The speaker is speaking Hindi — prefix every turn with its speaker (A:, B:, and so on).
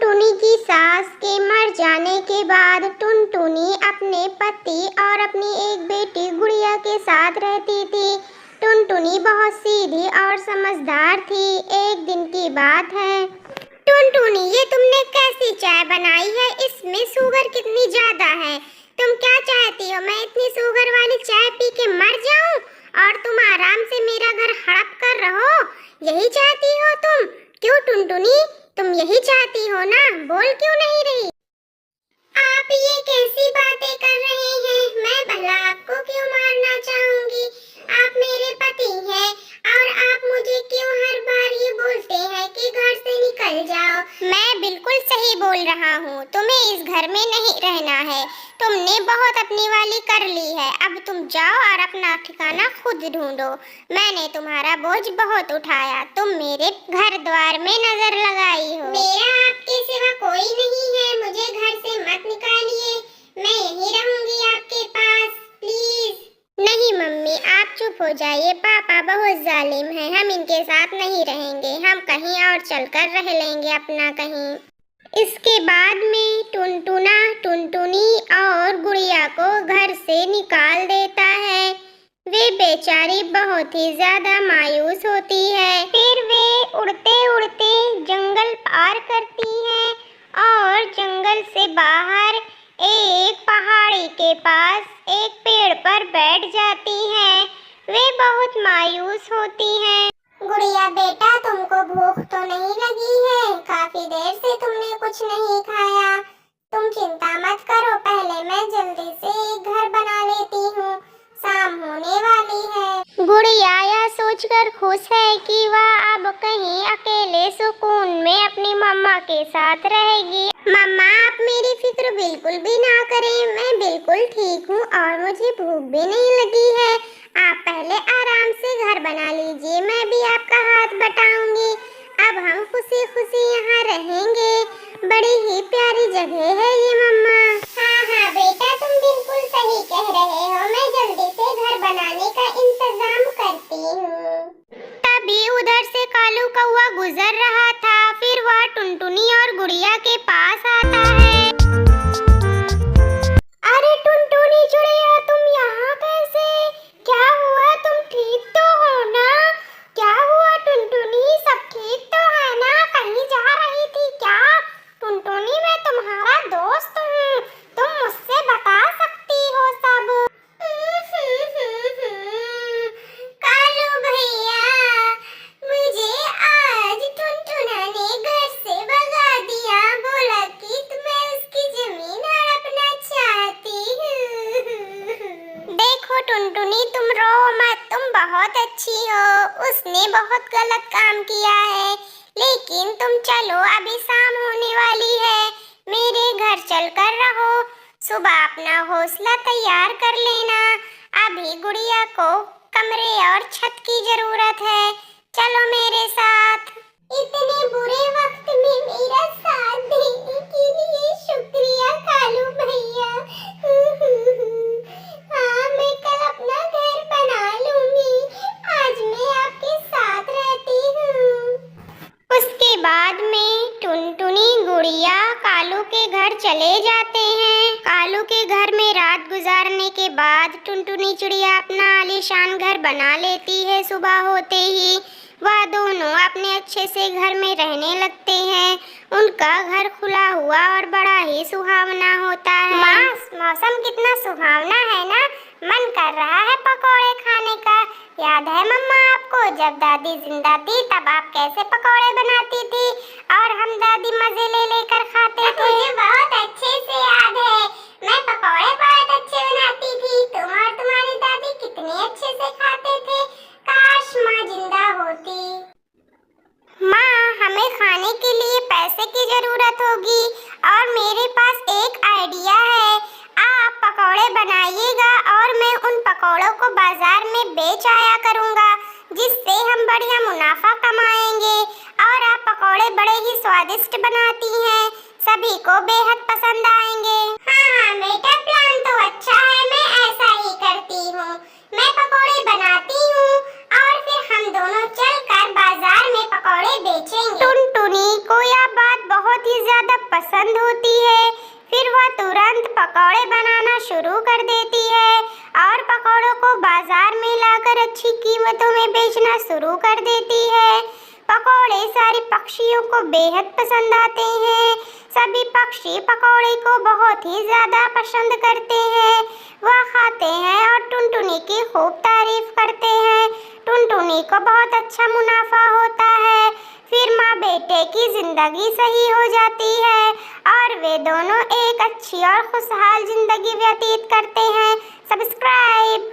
A: टुनटुनी की सास के मर जाने के बाद टुनटुनी अपने पति और अपनी एक बेटी गुड़िया के साथ रहती थी। टुनटुनी बहुत सीधी और समझदार थी। एक दिन की बात है। टुनटुनी, ये तुमने कैसी चाय बनाई है? इसमें शुगर कितनी ज्यादा है। तुम क्या चाहती हो, मैं इतनी शुगर वाली चाय पी के मर जाऊं और तुम आराम से मेरा घर हड़प कर रहो? यही चाहती हो तुम? क्यों टुनटुनी, तुम यही चाहती हो ना? बोल क्यों नहीं रही? आप ये कैसी बातें कर रहे हैं? मैं भला आपको क्यों मारना चाहूंगी? आप मेरे पति हैं और आप मुझे क्यों हर बार ये बोलते हैं कि घर से निकल जाओ? मैं बिल्कुल सही बोल रहा हूँ। तुम्हें इस घर में नहीं रहना है। तुमने बहुत अपनी वाली कर ली है। अब तुम जाओ और अपना ठिकाना खुद ढूंढो। मैंने तुम्हारा बोझ बहुत उठाया। तुम मेरे घर द्वार में नजर लगाई हो। मेरा आपके सिवा कोई नहीं है। मुझे घर से मत निकालिए। मैं यहीं रहूंगी आपके पास, प्लीज। नहीं मम्मी, आप चुप हो जाइए। पापा बहुत जालिम हैं। हम इनके साथ नहीं रहेंगे। हम कहीं और चलकर रह लेंगे अपना कहीं। इसके बाद में टुनटुना टुनटुनी और गुड़िया को घर से निकाल देता है। वे बेचारी बहुत ही ज्यादा मायूस होती है। फिर वे उड़ते उड़ते जंगल पार करती हैं और जंगल से बाहर एक पहाड़ी के पास एक पेड़ पर बैठ जाती हैं। वे बहुत मायूस होती हैं। गुड़िया बेटा, तुमको भूख तो नहीं लगी है? काफी देर से तुमने कुछ नहीं खाया। तुम चिंता मत करो, पहले मैं जल्दी से एक घर बना लेती हूँ। शाम होने वाली है। गुड़िया यह सोचकर खुश है कि वह अब कहीं अकेले सुकून में अपनी मम्मा के साथ रहेगी। मम्मा, आप मेरी फिक्र बिल्कुल भी ना करें। मैं बिल्कुल ठीक हूँ और मुझे भूख भी नहीं लगी है। आप पहले आराम से घर बना लीजिए, मैं भी आपका हाथ बटाऊंगी। अब हम खुशी खुशी यहाँ रहेंगे। बड़ी ही प्यारी जगह है ये मम्मा। हाँ हाँ बेटा, तुम बिल्कुल सही कह रहे हो। मैं जल्दी से घर बनाने का इंतजाम करती हूँ। तभी उधर से कालू कौवा गुजर रहा था। फिर वह टुनटुनी और गुड़िया के पास आता है। अरे टुनटुनी चिड़िया, तुम यहाँ कैसे? क्या हुआ? तुम ठीक तो हो ना? क्या हुआ टुनटुनी, सब ठीक तो है ना? कहीं जा रही थी क्या? टुनटुनी, मैं तुम्हारा दोस्त हूँ। तुम मुझसे बता सकती हो सब। कालू भैया, मुझे आज टुनटुना ने घर से भगा दिया। बोला कि मैं उसकी जमीन हड़पना चाहती हूँ। देखो टुनटुनी, तुम रो मत। तुम बहुत अच्छी हो। उसने बहुत गलत काम किया है, लेकिन तुम चलो, अभी शाम होने वाली है। मेरे घर चलकर रहो। सुबह अपना घोंसला तैयार कर लेना। अभी गुड़िया को कमरे और छत की जरूरत है। चलो मेरे साथ। इतने बुरे वक्त में मेरा साथ देने के लिए शुक्रिया कालू भैया। हाँ, मैं कल अपना घर बना लूंगी। आज मैं आपके साथ रहती हूँ। उसके बाद में टुनटुनी गुड़िया कालू के घर चले जाते हैं। कालू के घर में रात गुजारने के बाद टुनटुनी चिड़िया अपना आलीशान घर बना लेती है। सुबह होते ही वह दोनों अपने अच्छे से घर में रहने लगते हैं। उनका घर खुला हुआ और बड़ा ही सुहावना होता है। मौसम कितना सुहावना है ना? मन कर रहा है पकोड़े खाने का। याद है मम्मा आपको, जब दादी जिंदा थी तब आप कैसे पकोड़े बनाती थी और हम दादी मजे ले लेकर खाते थे। मुझे बहुत अच्छे से याद है। मैं पकोड़े बहुत अच्छे बनाती थी। तुम और तुम्हारी दादी कितने अच्छे से खाते थे। काश माँ जिंदा होती। माँ, हमें खाने के लिए पैसे की जरूरत होगी और मेरे पास एक आइडिया है। आप पकौड़े बनाइएगा और मैं उन पकौड़ों को बाजार में बेच आया करूँगा, जिससे हम बढ़िया मुनाफा कमाएंगे। और आप पकौड़े बड़े ही स्वादिष्ट बनाती हैं, सभी को बेहद पसंद आएंगे। हाँ बेटा, प्लान तो अच्छा है। मैं ऐसा ही करती हूँ। मैं पकौड़े बनाती हूँ और फिर हम दोनों चलकर बाजार में पकौड़े बेचेंगे। टुनटुनी को यह बात बहुत ही ज्यादा पसंद होती है। फिर वह तुरंत पकौड़े बनाना शुरू कर देती है और पकौड़ों को बाजार में लाकर अच्छी कीमतों में बेचना शुरू कर देती है। पकौड़े सारे पक्षियों को बेहद पसंद आते हैं। सभी पक्षी पकौड़े को बहुत ही ज़्यादा पसंद करते हैं। वह खाते हैं और टुनटुनी की खूब तारीफ करते हैं। टुनटुनी को बहुत अच्छा मुनाफा होता है। फिर माँ बेटे की जिंदगी सही हो जाती है और वे दोनों एक अच्छी और खुशहाल जिंदगी व्यतीत करते हैं। सब्सक्राइब।